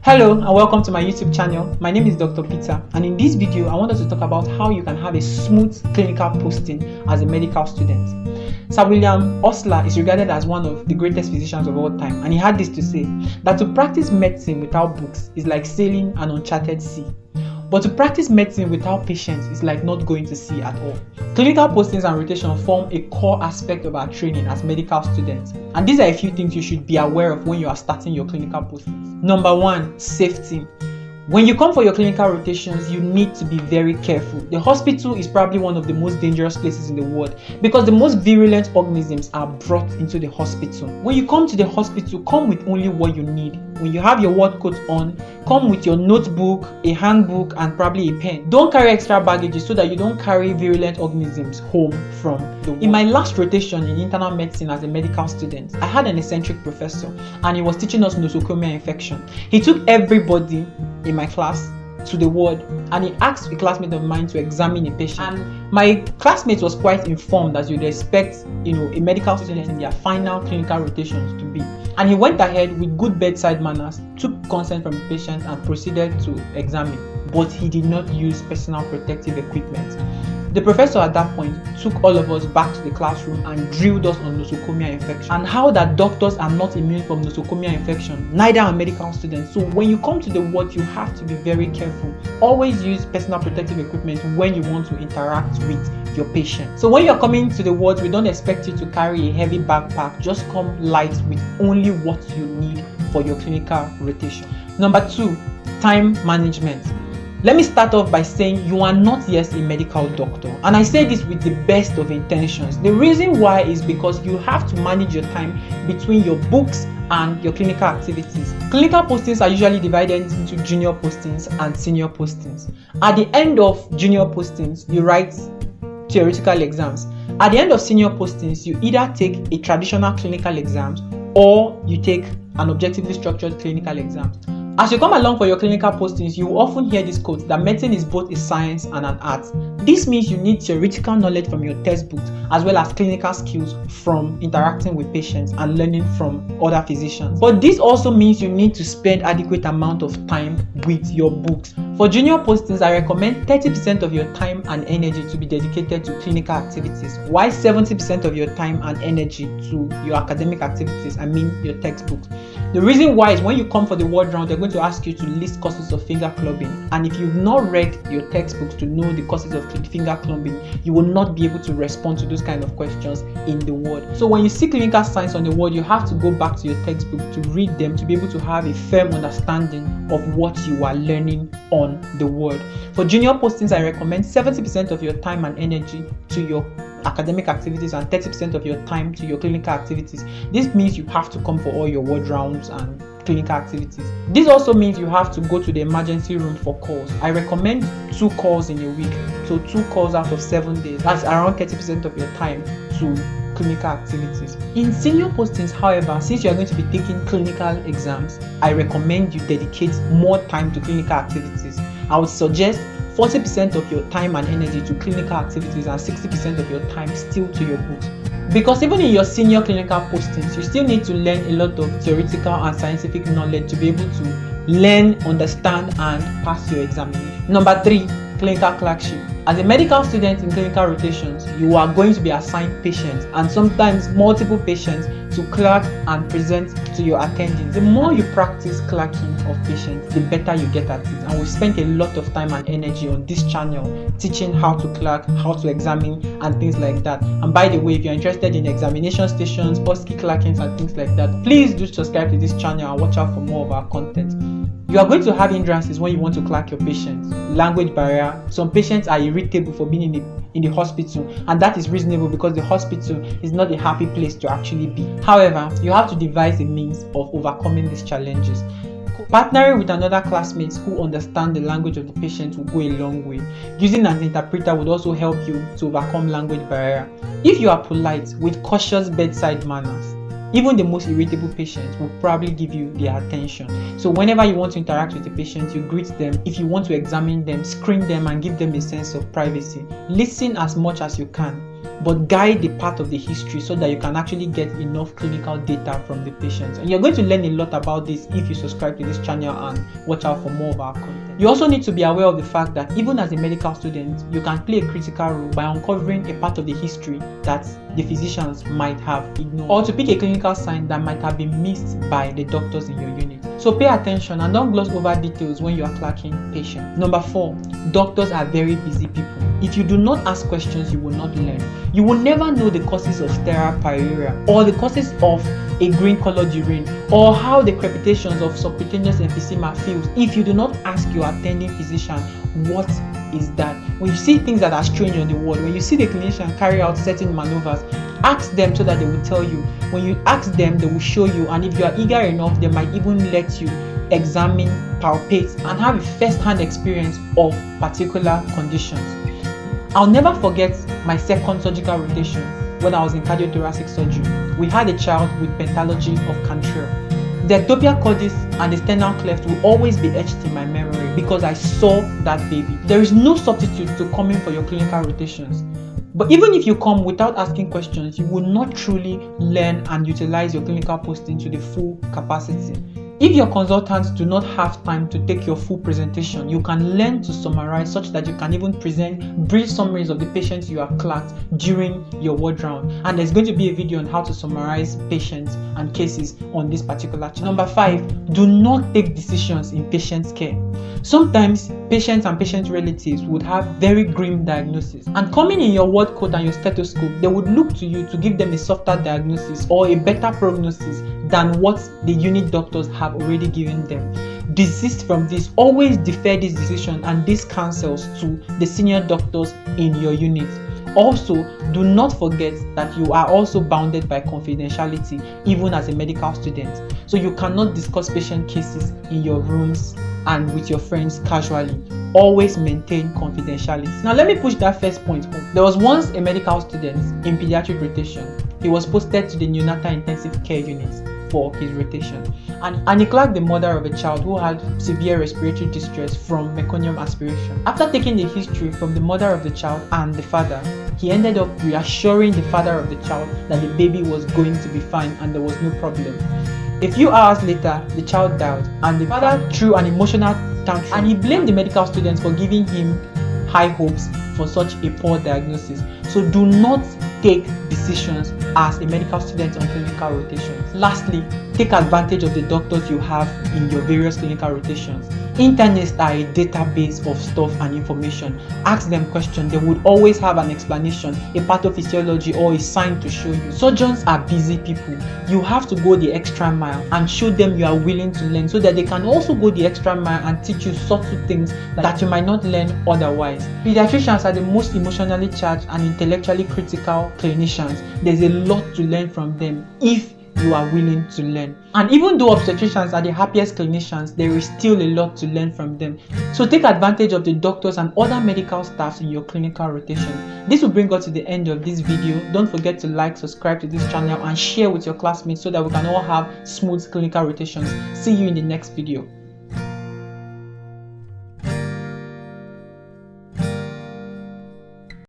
Hello and welcome to my YouTube channel. My name is Dr. Peter, and in this video I want us to talk about how you can have a smooth clinical posting as a medical student. Sir William Osler is regarded as one of the greatest physicians of all time, and he had this to say, that to practice medicine without books is like sailing an uncharted sea. But to practice medicine without patience is like not going to sea at all. Clinical postings and rotation form a core aspect of our training as medical students, and these are a few things you should be aware of when you are starting your clinical postings. Number 1, safety. When you come for your clinical rotations, you need to be very careful. The hospital is probably one of the most dangerous places in the world because the most virulent organisms are brought into the hospital. When you come to the hospital, come with only what you need. When you have your ward coat on, come with your notebook, a handbook, and probably a pen. Don't carry extra baggage so that you don't carry virulent organisms home from the ward. In my last rotation in internal medicine as a medical student, I had an eccentric professor and he was teaching us nosocomial infection. He took everybody in my class to the ward and he asked a classmate of mine to examine a patient, and my classmate was quite informed, as you'd expect a medical student in their final clinical rotations to be, and he went ahead with good bedside manners, took consent from the patient and proceeded to examine, but he did not use personal protective equipment. The professor at that point took all of us back to the classroom and drilled us on nosocomial infection and how that doctors are not immune from nosocomial infection, neither are medical students. So when you come to the ward, you have to be very careful. Always use personal protective equipment when you want to interact with your patient. So when you're coming to the wards, we don't expect you to carry a heavy backpack. Just come light with only what you need for your clinical rotation. Number 2, time management. Let me start off by saying you are not yet a medical doctor, and I say this with the best of intentions. The reason why is because you have to manage your time between your books and your clinical activities. Clinical postings are usually divided into junior postings and senior postings. At the end of junior postings, you write theoretical exams. At the end of senior postings, you either take a traditional clinical exam or you take an objectively structured clinical exam. As you come along for your clinical postings, you will often hear this quote that medicine is both a science and an art. This means you need theoretical knowledge from your textbooks as well as clinical skills from interacting with patients and learning from other physicians. But this also means you need to spend adequate amount of time with your books. For junior postings, I recommend 30% of your time and energy to be dedicated to clinical activities, while 70% of your time and energy to your academic activities, your textbooks. The reason why is when you come for the ward round, they're going to ask you to list causes of finger clubbing, and if you've not read your textbooks to know the causes of finger clubbing, you will not be able to respond to those kind of questions in the ward. So when you see clinical science on the ward, you have to go back to your textbook to read them to be able to have a firm understanding of what you are learning on the ward. For junior postings, I recommend 70% of your time and energy to your academic activities and 30% of your time to your clinical activities. This means you have to come for all your ward rounds and clinical activities. This also means you have to go to the emergency room for calls. I recommend 2 calls in a week, so 2 calls out of 7 days. That's around 30% of your time to clinical activities. In senior postings, however, since you are going to be taking clinical exams, I recommend you dedicate more time to clinical activities. I would suggest 40% of your time and energy to clinical activities and 60% of your time still to your books. Because even in your senior clinical postings, you still need to learn a lot of theoretical and scientific knowledge to be able to learn, understand, and pass your examination. Number 3, clinical clerkship. As a medical student in clinical rotations, you are going to be assigned patients and sometimes multiple patients to clerk and present to your attendings. The more you practice clerking of patients, the better you get at it. And we spent a lot of time and energy on this channel teaching how to clerk, how to examine, and things like that. And by the way, if you're interested in examination stations, OSCE clerkings, and things like that, please do subscribe to this channel and watch out for more of our content. You are going to have hindrances when you want to clerk your patients. Language barrier. Some patients are irritable for being in the hospital, and that is reasonable because the hospital is not a happy place to actually be. However, you have to devise a means of overcoming these challenges. Partnering with another classmate who understand the language of the patient will go a long way. Using an interpreter would also help you to overcome language barrier. If you are polite with cautious bedside manners, even the most irritable patients will probably give you their attention. So whenever you want to interact with the patient, you greet them. If you want to examine them, screen them and give them a sense of privacy. Listen as much as you can. but guide the part of the history so that you can actually get enough clinical data from the patients. And you're going to learn a lot about this if you subscribe to this channel and watch out for more of our content. You also need to be aware of the fact that even as a medical student, you can play a critical role by uncovering a part of the history that the physicians might have ignored, or to pick a clinical sign that might have been missed by the doctors in your unit. So pay attention and don't gloss over details when you are clerking patients. Number 4, doctors are very busy people. If you do not ask questions, you will not learn. You will never know the causes of sterile pyorrhea, or the causes of a green colored urine, or how the crepitations of subcutaneous emphysema feels if you do not ask your attending physician what is that. When you see things that are strange on the ward, when you see the clinician carry out certain maneuvers, ask them so that they will tell you. When you ask them, they will show you, and if you are eager enough, they might even let you examine, palpate, and have a first-hand experience of particular conditions. I'll never forget my second surgical rotation when I was in cardiothoracic surgery. We had a child with pentalogy of Cantrell. The ectopia cordis and the sternal cleft will always be etched in my memory because I saw that baby. There is no substitute to coming for your clinical rotations. But even if you come without asking questions, you will not truly learn and utilize your clinical posting to the full capacity. If your consultants do not have time to take your full presentation, you can learn to summarize such that you can even present brief summaries of the patients you have clerked during your ward round. And there's going to be a video on how to summarize patients and cases on this particular channel. Number 5, do not take decisions in patient's care. Sometimes patients and patient relatives would have very grim diagnoses, and coming in your ward coat and your stethoscope, they would look to you to give them a softer diagnosis or a better prognosis than what the unit doctors have already given them. Desist from this. Always defer this decision and these counsels to the senior doctors in your unit. Also, do not forget that you are also bounded by confidentiality even as a medical student. So you cannot discuss patient cases in your rooms and with your friends casually. Always maintain confidentiality. Now let me push that first point home. There was once a medical student in pediatric rotation. He was posted to the neonatal intensive care unit for his rotation, and he clerked the mother of a child who had severe respiratory distress from meconium aspiration. After taking the history from the mother of the child and the father, he ended up reassuring the father of the child that the baby was going to be fine and there was no problem. A few hours later, the child died, and the father threw an emotional tantrum, and he blamed the medical students for giving him high hopes for such a poor diagnosis. So do not take decisions as a medical student on clinical rotations. Lastly, take advantage of the doctors you have in your various clinical rotations. Internists are a database of stuff and information. Ask them questions. They would always have an explanation, a pathophysiology, or a sign to show you. Surgeons are busy people. You have to go the extra mile and show them you are willing to learn so that they can also go the extra mile and teach you subtle things that you might not learn otherwise. Pediatricians are the most emotionally charged and intellectually critical clinicians. There's a lot to learn from them if you are willing to learn. And even though obstetricians are the happiest clinicians, there is still a lot to learn from them. So take advantage of the doctors and other medical staffs in your clinical rotation. This will bring us to the end of this video. Don't forget to like, subscribe to this channel, and share with your classmates so that we can all have smooth clinical rotations. See you in the next video.